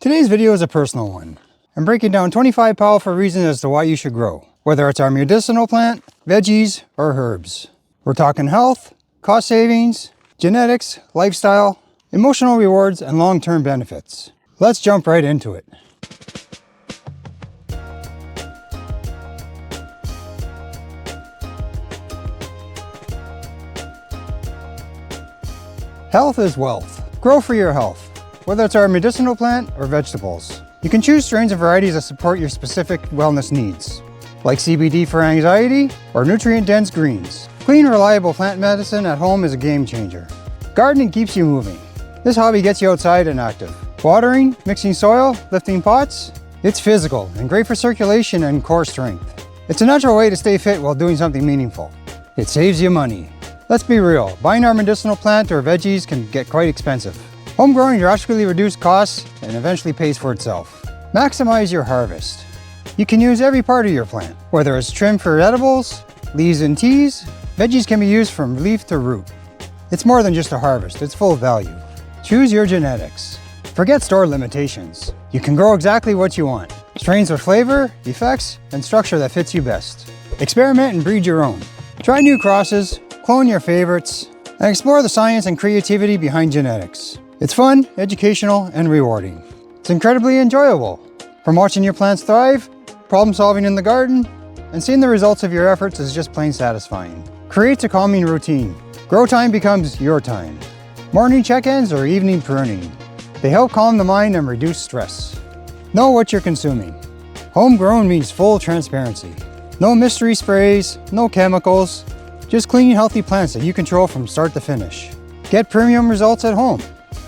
Today's video is a personal one. I'm breaking down 25 powerful reasons as to why you should grow, whether it's our medicinal plant, veggies, or herbs. We're talking health, cost savings, genetics, lifestyle, emotional rewards, and long-term benefits. Let's jump right into it. Health is wealth. Grow for your health, whether it's our medicinal plant or vegetables. You can choose strains and varieties that support your specific wellness needs, like CBD for anxiety or nutrient-dense greens. Clean, reliable plant medicine at home is a game changer. Gardening keeps you moving. This hobby gets you outside and active. Watering, mixing soil, lifting pots, it's physical and great for circulation and core strength. It's a natural way to stay fit while doing something meaningful. It saves you money. Let's be real, buying our medicinal plant or veggies can get quite expensive. Home growing drastically reduces costs and eventually pays for itself. Maximize your harvest. You can use every part of your plant, whether it's trim for edibles, leaves and teas. Veggies can be used from leaf to root. It's more than just a harvest, it's full value. Choose your genetics. Forget store limitations. You can grow exactly what you want. Strains with flavor, effects, and structure that fits you best. Experiment and breed your own. Try new crosses, clone your favorites, and explore the science and creativity behind genetics. It's fun, educational, and rewarding. It's incredibly enjoyable. From watching your plants thrive, problem solving in the garden, and seeing the results of your efforts is just plain satisfying. Creates a calming routine. Grow time becomes your time. Morning check-ins or evening pruning. They help calm the mind and reduce stress. Know what you're consuming. Homegrown means full transparency. No mystery sprays, no chemicals, just clean, healthy plants that you control from start to finish. Get premium results at home.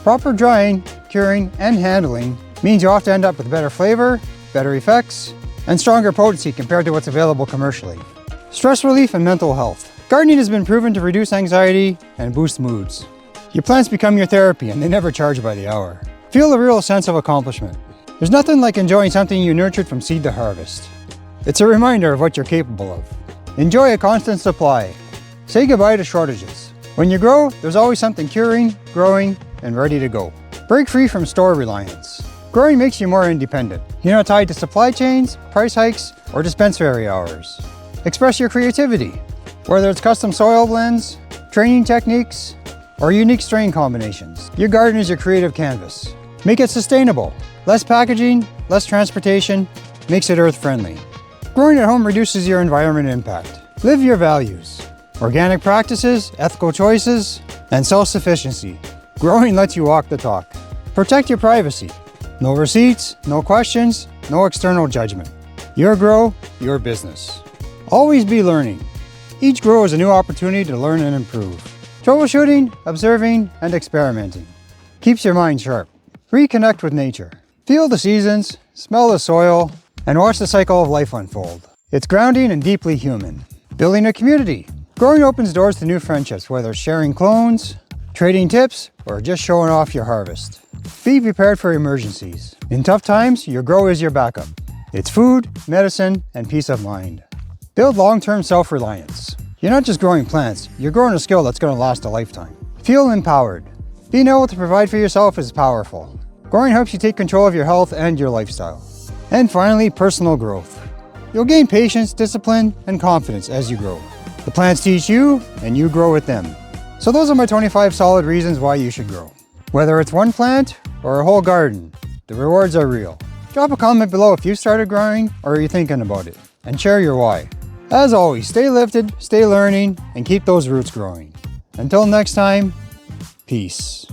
Proper drying, curing, and handling means you often end up with better flavor, better effects, and stronger potency compared to what's available commercially. Stress relief and mental health. Gardening has been proven to reduce anxiety and boost moods. Your plants become your therapy and they never charge by the hour. Feel a real sense of accomplishment. There's nothing like enjoying something you nurtured from seed to harvest. It's a reminder of what you're capable of. Enjoy a constant supply. Say goodbye to shortages. When you grow, there's always something curing, growing, and ready to go. Break free from store reliance. Growing makes you more independent. You're not tied to supply chains, price hikes, or dispensary hours. Express your creativity. Whether it's custom soil blends, training techniques, or unique strain combinations, your garden is your creative canvas. Make it sustainable. Less packaging, less transportation, makes it earth-friendly. Growing at home reduces your environment impact. Live your values. Organic practices, ethical choices, and self-sufficiency. Growing lets you walk the talk. Protect your privacy. No receipts, no questions, no external judgment. Your grow, your business. Always be learning. Each grow is a new opportunity to learn and improve. Troubleshooting, observing, and experimenting. Keeps your mind sharp. Reconnect with nature. Feel the seasons, smell the soil, and watch the cycle of life unfold. It's grounding and deeply human. Building a community. Growing opens doors to new friendships, whether sharing clones, trading tips, or just showing off your harvest. Be prepared for emergencies. In tough times, your grow is your backup. It's food, medicine, and peace of mind. Build long-term self-reliance. You're not just growing plants, you're growing a skill that's going to last a lifetime. Feel empowered. Being able to provide for yourself is powerful. Growing helps you take control of your health and your lifestyle. And finally, personal growth. You'll gain patience, discipline, and confidence as you grow. The plants teach you, and you grow with them. So those are my 25 solid reasons why you should grow. Whether it's one plant or a whole garden, the rewards are real. Drop a comment below if you started growing or you're thinking about it, and share your why. As always, stay lifted, stay learning, and keep those roots growing. Until next time, peace.